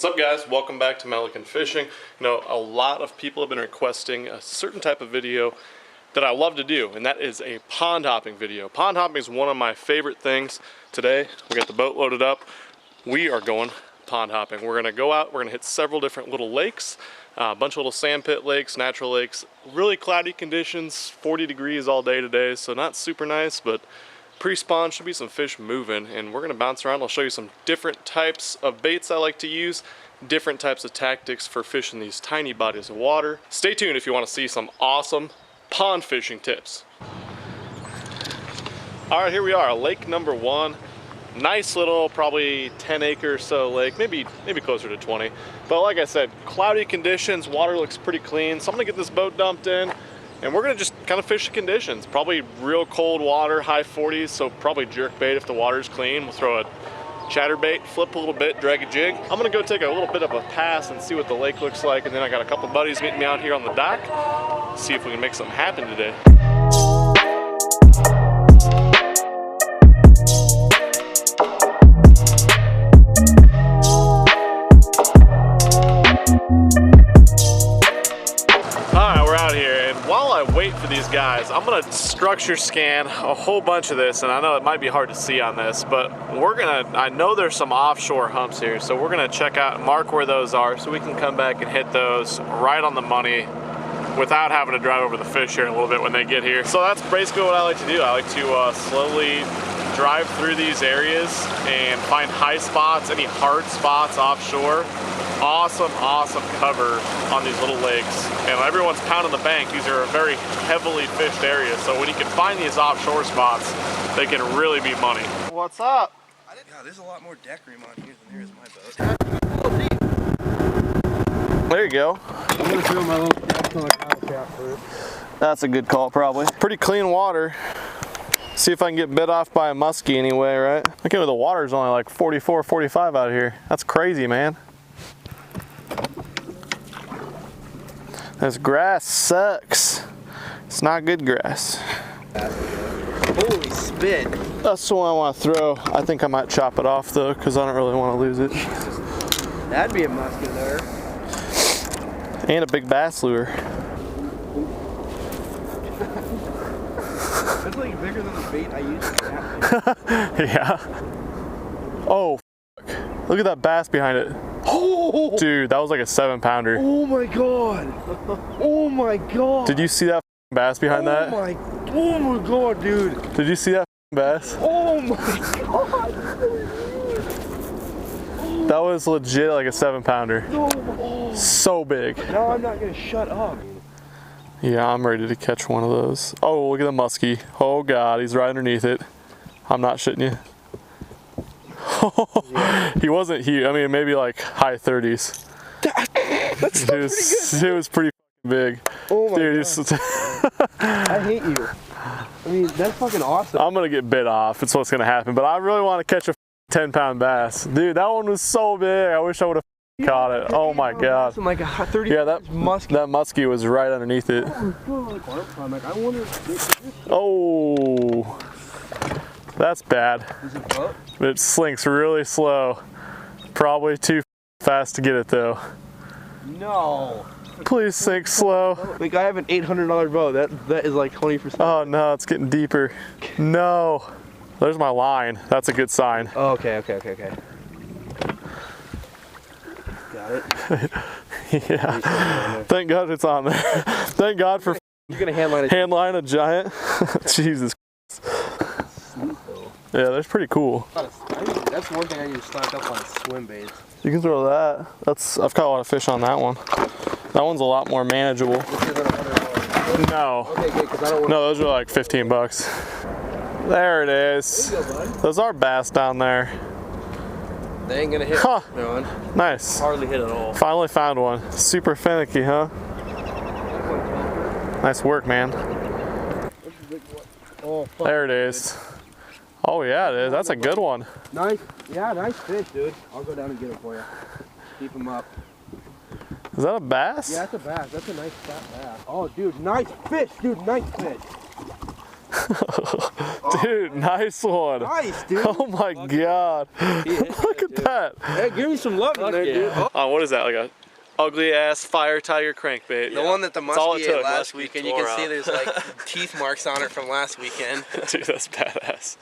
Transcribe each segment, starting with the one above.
What's up, guys? Welcome back to Milliken Fishing. You know, a lot of people have been requesting a certain type of video that I love to do, and that is a pond hopping video. Pond hopping is one of my favorite things. Today, we got the boat loaded up. We are going pond hopping. We're gonna go out, we're gonna hit several different little lakes, a bunch of little sand pit lakes, natural lakes, really cloudy conditions, 40 degrees all day today, so not super nice, but pre-spawn should be some fish moving, and we're gonna bounce around. I'll show you some different types of baits I like to use, different types of tactics for fishing these tiny bodies of water. Stay tuned if you want to see some awesome pond fishing tips. All right, here we are, lake number 1. Nice little, probably 10 acre or so lake, maybe closer to 20. But like I said, cloudy conditions, water looks pretty clean. So I'm gonna get this boat dumped in, and we're gonna just kind of fish the conditions. Probably real cold water, high 40s, so probably jerk bait if the water's clean. We'll throw a chatterbait, flip a little bit, drag a jig. I'm gonna go take a little bit of a pass and see what the lake looks like, and then I got a couple buddies meeting me out here on the dock. See if we can make something happen today. Wait for these guys. I'm gonna structure scan a whole bunch of this, and I know it might be hard to see on this, but I know there's some offshore humps here, so we're gonna check out and mark where those are so we can come back and hit those right on the money without having to drive over the fish here in a little bit when they get here. So that's basically what I like to do. I like to slowly drive through these areas and find high spots, any hard spots offshore. Awesome cover on these little lakes, and everyone's pounding the bank. These are very heavily fished areas, so when you can find these offshore spots, they can really be money. What's up? Yeah, there's a lot more deck room on here than there is my boat. There you go. I'm gonna throw my little cap on the cow cap first. That's a good call, probably. Pretty clean water. See if I can get bit off by a muskie anyway, right? Look at the water's only like 44, 45 out here. That's crazy, man. This grass sucks. It's not good grass. Holy spit. That's the one I want to throw. I think I might chop it off though, because I don't really want to lose it. That'd be a muskie there. And a big bass lure. That's like bigger than the bait I used to catch. Yeah. Oh, f***. Look at that bass behind it. Oh! Dude, that was like a 7-pounder. Oh my god. Oh my god. Did you see that bass behind that? Oh my god, dude. Did you see that bass? Oh my god. That was legit like a 7-pounder. Oh. So big. Now I'm not gonna shut up. Yeah, I'm ready to catch one of those. Oh, look at the muskie. Oh god, he's right underneath it. I'm not shitting you. Yeah. He wasn't huge. I mean, maybe like high 30s. That's still pretty good. It was pretty big. Oh my Dude, god. I hate you. I mean, that's fucking awesome. I'm gonna get bit off. It's what's gonna happen. But I really want to catch a 10-pound bass. Dude, that one was so big. I wish I would have caught it. Oh my god. Like a 30 yeah, that muskie was right underneath it. Oh, that's bad. It slinks really slow. Probably too fast to get it though. No. Please sink slow. Like I have an $800 boat. That is like 20%. Oh no, it's getting deeper. No. There's my line. That's a good sign. Oh, okay. Got it. Yeah. Thank God it's on there. Thank God for you're gonna handline a giant. Jesus Christ. Yeah, that's pretty cool. That's one thing I need to stock up on SWIMBAIT. You can throw that. I've caught a lot of fish on that one. That one's a lot more manageable. No. Okay, good, 'cause I don't want no, those are like 15 bucks. There it is. Those are bass down there. They ain't gonna hit. Huh. No, Nice. hardly hit at all. Finally found one. Super finicky, huh? Nice work, man. Oh, fuck. There it is. Oh yeah, it is. That's a good one. Nice. Yeah, nice fish, dude. I'll go down and get him for you. Keep him up. Is that a bass? Yeah, that's a bass. That's a nice fat bass. Oh, dude, nice fish, dude. Nice fish. Dude, nice one. Nice, dude. Oh my god. Look at that. Hey, give me some love in there, dude. Oh, what is that? Like a ugly ass fire tiger crankbait. The one that the That's all muskie it took. ate last Muskie weekend. You tore can see up. there's like teeth marks on it from last weekend. Dude, that's badass.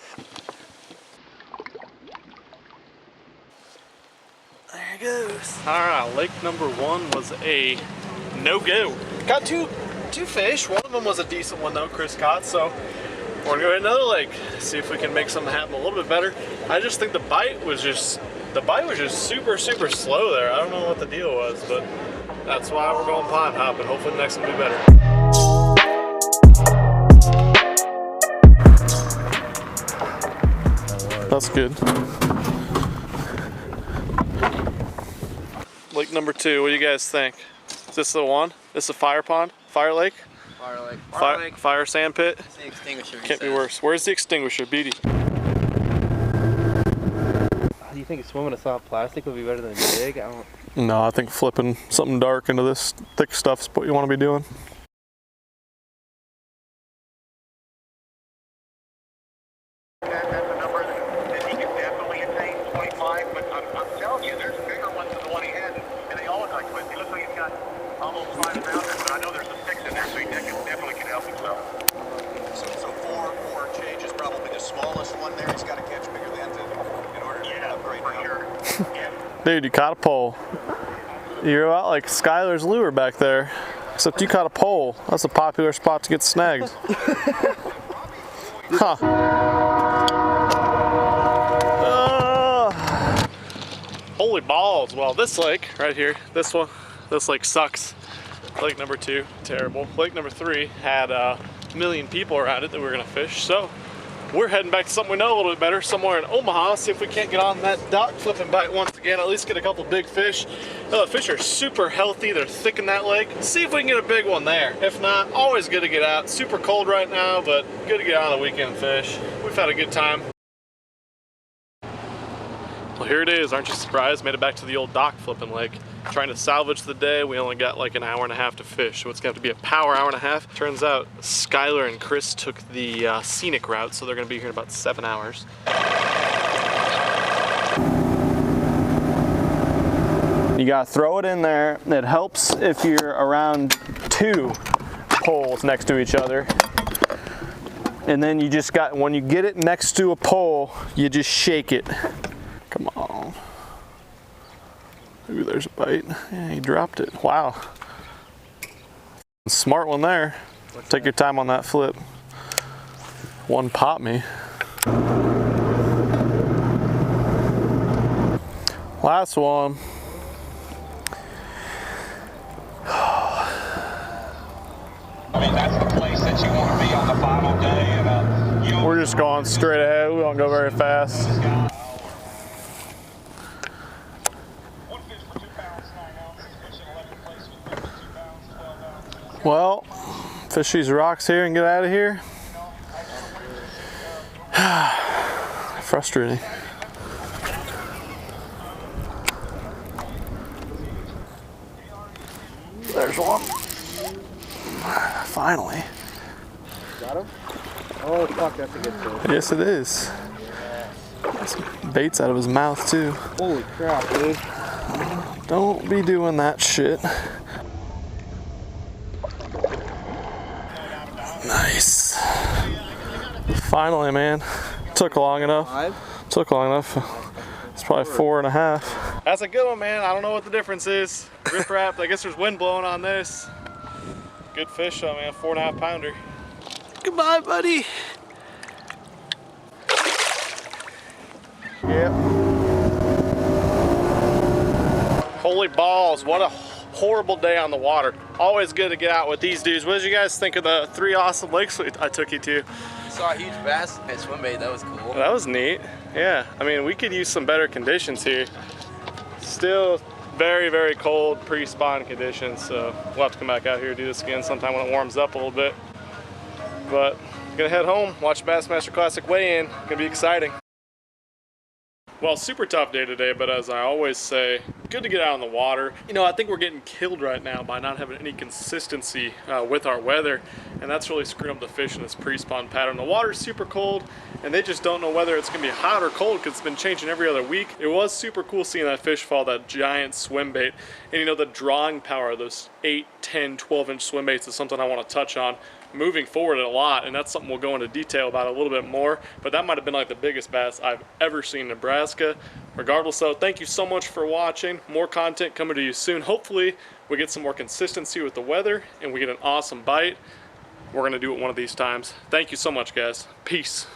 There it goes. Alright, lake number 1 was a no-go. Got two fish. One of them was a decent one though, Chris caught, so we're gonna go hit another lake, see if we can make something happen a little bit better. I just think the bite was just super slow there. I don't know what the deal was, but that's why we're going pond hopping. Hopefully the next one will be better. That's good. Lake number 2, what do you guys think? Is this the one? This is a fire pond? Fire lake? Fire lake. Fire sand pit? It's the extinguisher. Can't be worse. Where's the extinguisher, Beatty? Do you think swimming a soft plastic would be better than big? I don't. No, I think flipping something dark into this thick stuff is what you want to be doing. That's a number that he can definitely attain 25, but I'm telling you, there's bigger ones than the one he had, and they all look like twins. He looks like he's got almost 5 pounders, but I know there's a 6 in there, so he definitely can help himself. So four change is probably the smallest one there. He's got to catch bigger than to in order to upgrade for sure. Yeah. Dude, you caught a pole. You're out like Skylar's lure back there. Except you caught a pole. That's a popular spot to get snagged. Huh. Holy balls. Well, this lake right here, this lake sucks. Lake number 2, terrible. Lake number 3 had a million people around it that we were gonna fish. So we're heading back to something we know a little bit better, somewhere in Omaha, see if we can't get on that dock flipping bite once again, at least get a couple big fish. The fish are super healthy, they're thick in that lake. See if we can get a big one there. If not, always good to get out. Super cold right now, but good to get out on the weekend and fish. We've had a good time. Well, here it is, aren't you surprised? Made it back to the old dock flipping lake. Trying to salvage the day, we only got like an hour and a half to fish, so it's gonna have to be a power hour and a half. Turns out Skylar and Chris took the scenic route, so they're gonna be here in about 7 hours. You gotta throw it in there. It helps if you're around 2 poles next to each other. And then you just got, when you get it next to a pole, you just shake it. Come on. Ooh, there's a bite. Yeah, he dropped it. Wow. Smart one there. Take your time on that flip. One popped me. Last one. I mean, that's the place that you want to be on the final day. And, you know, We're just going straight ahead. We don't go very fast. Well, fish these rocks here and get out of here. Frustrating. There's one. Finally. Got him? Oh fuck, that's a good fish. Yes, it is. Some baits out of his mouth too. Holy crap, dude. Don't be doing that shit. Nice. Finally, man. Took long enough. 5? Took long enough. It's probably 4.5. That's a good one, man. I don't know what the difference is. Rip wrapped. I guess there's wind blowing on this. Good fish though, man. 4.5 pounder. Goodbye, buddy. Yep. Holy balls, what a horrible day on the water. Always good to get out with these dudes. What did you guys think of the 3 awesome lakes I took you to? Saw a huge bass at SWIMBAIT. That was cool. That was neat. Yeah, I mean, we could use some better conditions here. Still very, very cold pre-spawn conditions, so we'll have to come back out here and do this again sometime when it warms up a little bit. But gonna head home, watch Bassmaster Classic weigh-in. Gonna be exciting. Well, super tough day today, but as I always say, good to get out on the water. You know, I think we're getting killed right now by not having any consistency with our weather, and that's really screwing up the fish in this pre-spawn pattern. The water's super cold, and they just don't know whether it's gonna be hot or cold because it's been changing every other week. It was super cool seeing that fish fall, that giant swim bait. And you know, the drawing power of those 8, 10, 12-inch swim baits is something I want to touch on moving forward a lot, and that's something we'll go into detail about a little bit more, but that might have been like the biggest bass I've ever seen in Nebraska. Regardless though, thank you so much for watching. More content coming to you soon. Hopefully we get some more consistency with the weather and we get an awesome bite. We're gonna do it one of these times. Thank you so much, guys. Peace.